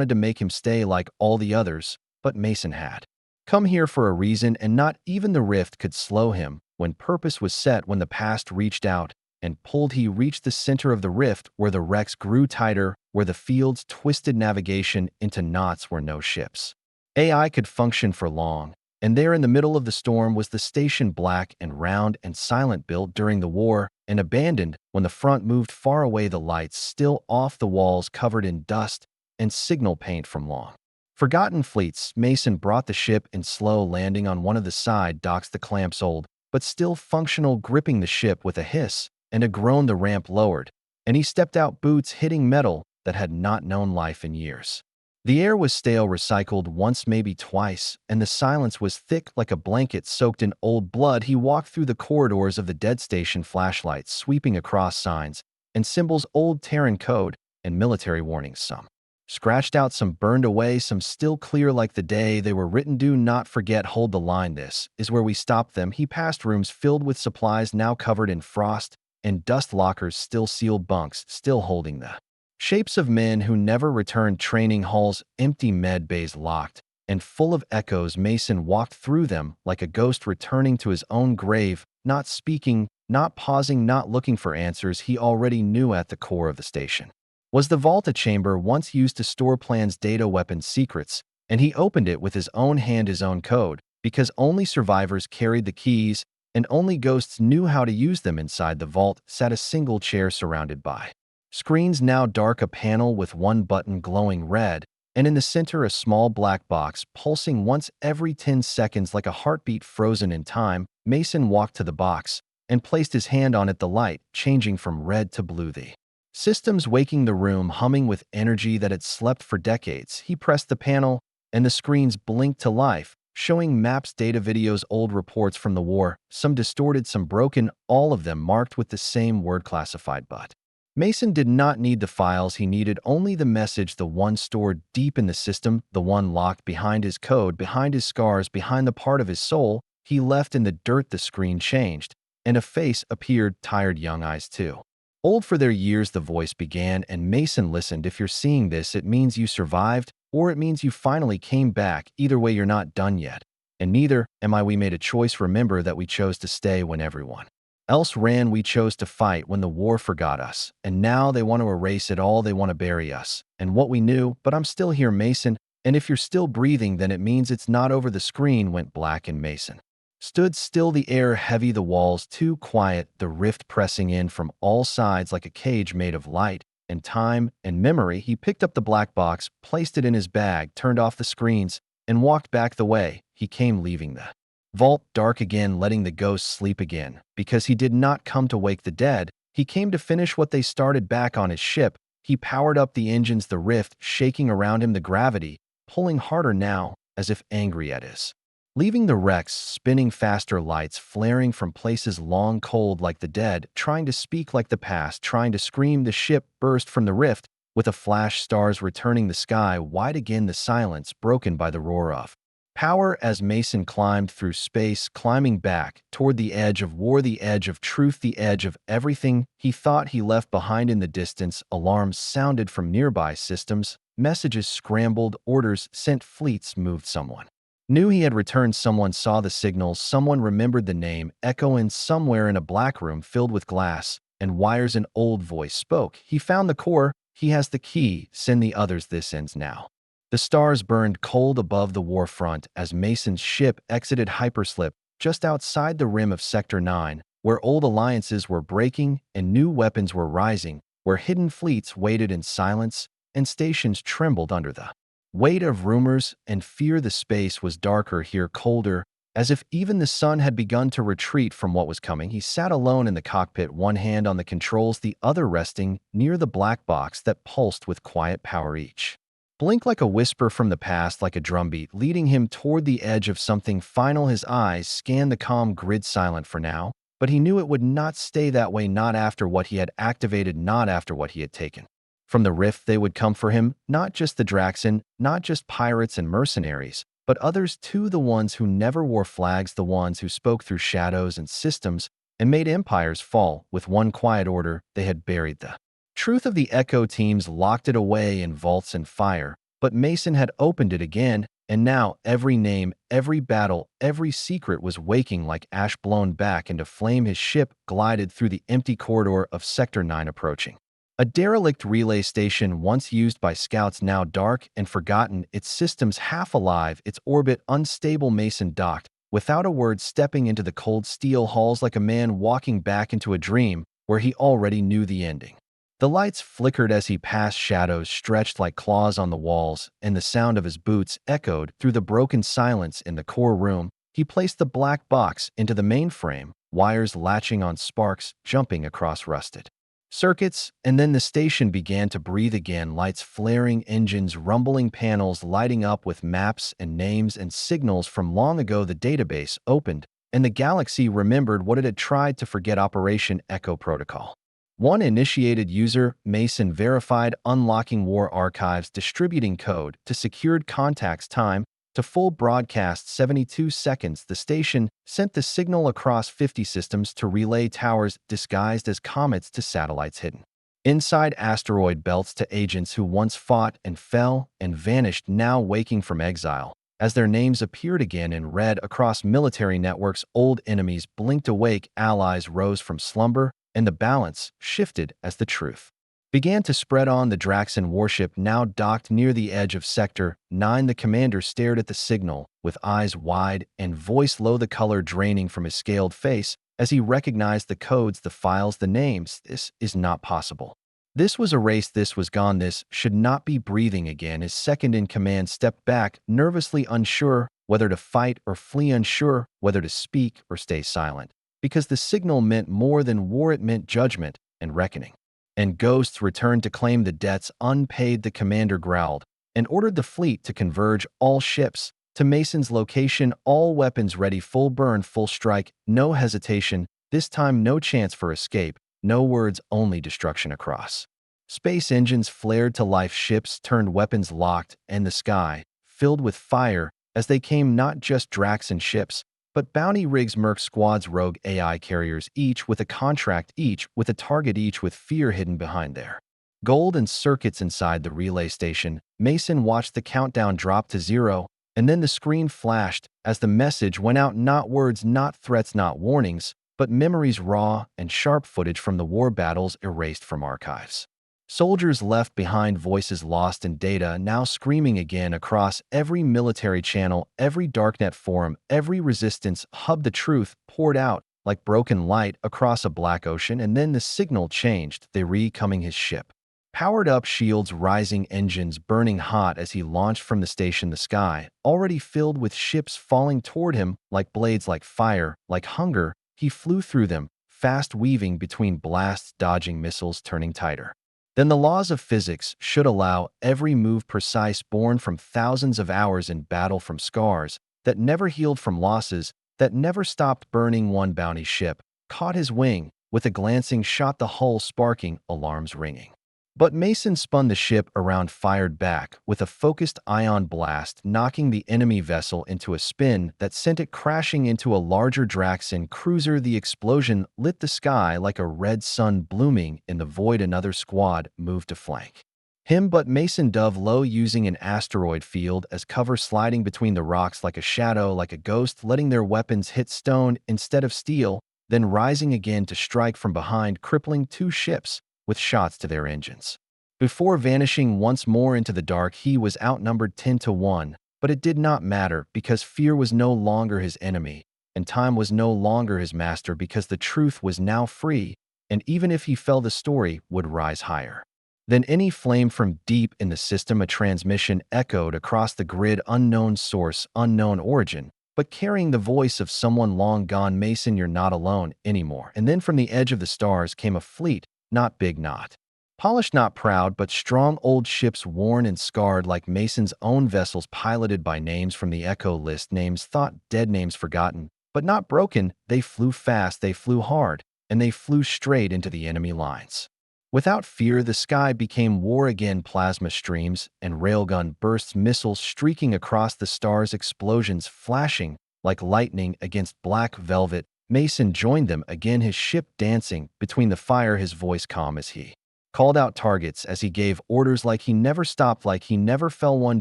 [SPEAKER 1] to make him stay like all the others, but Mason had come here for a reason, and not even the rift could slow him. When purpose was set, when the past reached out and pulled, he reached the center of the rift where the wrecks grew tighter, where the fields twisted navigation into knots where no ships AI could function for long. And there in the middle of the storm was the station, black and round and silent, built during the war and abandoned when the front moved far away, the lights still off, the walls covered in dust and signal paint from long forgotten fleets. Mason brought the ship in, slow landing on one of the side docks, the clamps old but still functional, gripping the ship with a hiss and a groan. The ramp lowered, and he stepped out, boots hitting metal that had not known life in years. The air was stale, recycled once, maybe twice, and the silence was thick like a blanket soaked in old blood. He walked through the corridors of the dead station, flashlights sweeping across, signs and symbols, old Terran code and military warnings, some scratched out, some burned away, some still clear like the day they were written. Do not forget, hold the line, this is where we stop them. He passed rooms filled with supplies now covered in frost and dust, lockers still sealed, bunks still holding the shapes of men who never returned, training halls empty, med bays locked and full of echoes. Mason walked through them like a ghost returning to his own grave, not speaking, not pausing, not looking for answers. He already knew at the core of the station was the vault, a chamber once used to store plans, data, weapons, secrets, and he opened it with his own hand, his own code, because only survivors carried the keys and only ghosts knew how to use them. Inside the vault sat a single chair surrounded by screens now dark, a panel with one button glowing red, and in the center a small black box pulsing once every 10 seconds like a heartbeat frozen in time. Mason walked to the box and placed his hand on it, the light changing from red to blue, the systems waking the room, humming with energy that had slept for decades. He pressed the panel, and the screens blinked to life, showing maps, data, videos, old reports from the war, some distorted, some broken, all of them marked with the same word, classified. But Mason did not need the files, he needed only the message, the one stored deep in the system, the one locked behind his code, behind his scars, behind the part of his soul he left in the dirt. The screen changed, and a face appeared, tired young eyes too old for their years. The voice began, and Mason listened. If you're seeing this, it means you survived, or it means you finally came back. Either way, you're not done yet. And neither am I. We made a choice. Remember that we chose to stay when everyone else ran. We chose to fight when the war forgot us. And now they want to erase it all. They want to bury us and what we knew. But I'm still here, Mason. And if you're still breathing, then it means it's not over. The screen went black, and Mason stood still, the air heavy, the walls too quiet, the rift pressing in from all sides like a cage made of light and time and memory. He picked up the black box, placed it in his bag, turned off the screens, and walked back the way he came, leaving the vault dark again, letting the ghosts sleep again. Because he did not come to wake the dead, he came to finish what they started. Back on his ship, he powered up the engines, the rift shaking around him, the gravity pulling harder now, as if angry at his leaving the wrecks, spinning faster, lights flaring from places long cold like the dead, trying to speak like the past, trying to scream. The ship burst from the rift with a flash, stars returning, the sky wide again, the silence broken by the roar of power as Mason climbed through space, climbing back toward the edge of war, the edge of truth, the edge of everything he thought he left behind in the distance. Alarms sounded from nearby systems, messages scrambled, orders sent, fleets moved. Someone knew he had returned, someone saw the signals, someone remembered the name echoing somewhere in a black room filled with glass and wires. An old voice spoke. He found the core, he has the key, send the others, this ends now. The stars burned cold above the war front as Mason's ship exited hyperslip just outside the rim of Sector 9, where old alliances were breaking and new weapons were rising, where hidden fleets waited in silence and stations trembled under the weight of rumors and fear. The space was darker here, colder, as if even the sun had begun to retreat from what was coming. He sat alone in the cockpit, one hand on the controls, the other resting near the black box that pulsed with quiet power. Each blink like a whisper from the past, like a drumbeat, leading him toward the edge of something final. His eyes scanned the calm grid, silent for now, but he knew it would not stay that way, not after what he had activated, not after what he had taken. From the rift they would come for him, not just the Draxan, not just pirates and mercenaries, but others too, the ones who never wore flags, the ones who spoke through shadows and systems and made empires fall with one quiet order. They had buried the truth of the Echo teams, locked it away in vaults and fire, but Mason had opened it again, and now every name, every battle, every secret was waking like ash blown back into flame. His ship glided through the empty corridor of Sector 9, approaching a derelict relay station once used by scouts, now dark and forgotten, its systems half alive, its orbit unstable. Mason docked, without a word, stepping into the cold steel halls like a man walking back into a dream where he already knew the ending. The lights flickered as he passed, shadows stretched like claws on the walls, and the sound of his boots echoed through the broken silence in the core room. He placed the black box into the mainframe, wires latching on, sparks jumping across rusted circuits, and then the station began to breathe again, lights flaring, engines rumbling, panels lighting up with maps and names and signals from long ago. The database opened, and the galaxy remembered what it had tried to forget: Operation Echo Protocol. One initiated user, Mason verified, unlocking war archives, distributing code to secured contacts, time to full broadcast 72 seconds. The station sent the signal across 50 systems to relay towers disguised as comets to satellites hidden inside asteroid belts, to agents who once fought and fell and vanished, now waking from exile. As their names appeared again in red across military networks, old enemies blinked awake, allies rose from slumber, and the balance shifted as the truth began to spread on. The Draxon warship now docked near the edge of Sector 9. The commander stared at the signal with eyes wide and voice low, the color draining from his scaled face as he recognized the codes, the files, the names. This is not possible. This was erased. This was gone. This should not be breathing again. His second-in-command stepped back, nervously unsure whether to fight or flee, unsure whether to speak or stay silent, because the signal meant more than war. It meant judgment and reckoning. And ghosts returned to claim the debts unpaid. The commander growled and ordered the fleet to converge, all ships to Mason's location, all weapons ready, full burn, full strike, no hesitation. This time no chance for escape, no words, only destruction. Across space, engines flared to life, ships turned, weapons locked, and the sky filled with fire as they came, not just Draxon ships, but bounty rigs, merc squads, rogue AI carriers, each with a contract, each with a target, each with fear hidden behind their gold and circuits. Inside the relay station, Mason watched the countdown drop to 0, and then the screen flashed as the message went out. Not words, not threats, not warnings, but memories, raw and sharp footage from the war battles erased from archives. Soldiers left behind, voices lost in data, now screaming again across every military channel, every darknet forum, every resistance hub. The truth poured out like broken light across a black ocean, and then the signal changed. They recoming his ship. Powered up, shields rising, engines burning hot as he launched from the station. The sky already filled with ships falling toward him like blades, like fire, like hunger. He flew through them, fast weaving between blasts, dodging missiles, turning tighter then the laws of physics should allow, every move precise, born from thousands of hours in battle, from scars that never healed, from losses that never stopped burning. One bounty ship caught his wing with a glancing shot, the hull sparking, alarms ringing. But Mason spun the ship around, fired back with a focused ion blast, knocking the enemy vessel into a spin that sent it crashing into a larger Draxon cruiser. The explosion lit the sky like a red sun blooming in the void. Another squad moved to flank him, but Mason dove low, using an asteroid field as cover, sliding between the rocks like a shadow, like a ghost, letting their weapons hit stone instead of steel, then rising again to strike from behind, crippling two ships with shots to their engines. Before vanishing once more into the dark, he was outnumbered 10-1, but it did not matter because fear was no longer his enemy, and time was no longer his master, because the truth was now free, and even if he fell, the story would rise higher than any flame from deep in the system. A transmission echoed across the grid, unknown source, unknown origin, but carrying the voice of someone long gone. Mason, you're not alone anymore. And then from the edge of the stars came a fleet, not big, not polished, not proud, but strong, old ships, worn and scarred like Mason's own vessels, piloted by names from the Echo list, names thought dead, names forgotten, but not broken. They flew fast, they flew hard, and they flew straight into the enemy lines. Without fear, the sky became war again, plasma streams and railgun bursts, missiles streaking across the stars, explosions flashing like lightning against black velvet. Mason joined them again, his ship dancing between the fire, his voice calm as he called out targets, as he gave orders like he never stopped, like he never fell. One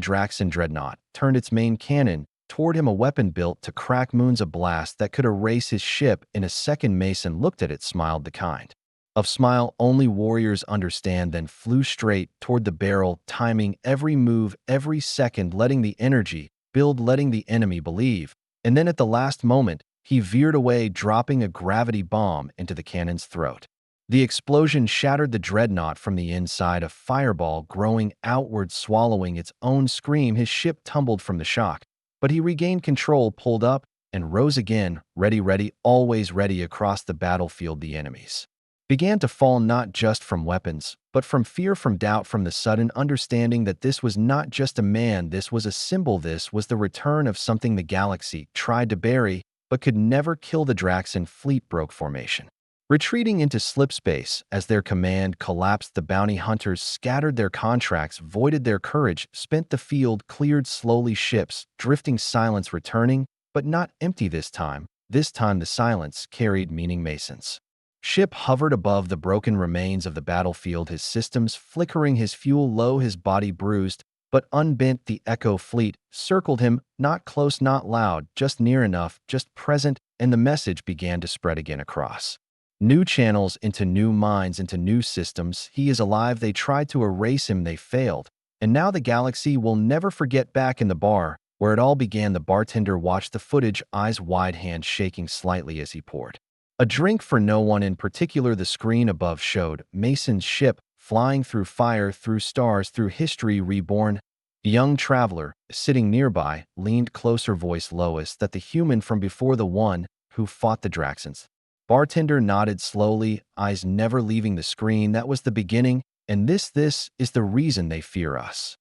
[SPEAKER 1] Draxon dreadnought turned its main cannon toward him, a weapon built to crack moons, a blast that could erase his ship in a second. Mason looked at it, smiled the kind of smile only warriors understand, then flew straight toward the barrel, timing every move, every second, letting the energy build, letting the enemy believe. And then at the last moment, he veered away, dropping a gravity bomb into the cannon's throat. The explosion shattered the dreadnought from the inside, a fireball growing outward, swallowing its own scream. His ship tumbled from the shock, but he regained control, pulled up, and rose again, ready, ready, always ready. Across the battlefield, the enemies began to fall, not just from weapons, but from fear, from doubt, from the sudden understanding that this was not just a man, this was a symbol, this was the return of something the galaxy tried to bury but could never kill. The Draxon fleet broke formation, retreating into slipspace as their command collapsed. The bounty hunters scattered their contracts, voided their courage, spent the field, cleared slowly, ships drifting, silence returning, but not empty this time. This time the silence carried meaning. Mason's ship hovered above the broken remains of the battlefield, his systems flickering, his fuel low, his body bruised but unbent. The Echo fleet circled him, not close, not loud, just near enough, just present, and the message began to spread again across new channels, into new minds, into new systems. He is alive. They tried to erase him, they failed, and now the galaxy will never forget. Back in the bar where it all began, the bartender watched the footage, eyes wide, hand shaking slightly as he poured a drink for no one in particular. The screen above showed Mason's ship flying through fire, through stars, through history reborn. A young traveler, sitting nearby, leaned closer, voice lowest, that the human from before, the one who fought the Draxons. Bartender nodded slowly, eyes never leaving the screen. That was the beginning, and this is the reason they fear us.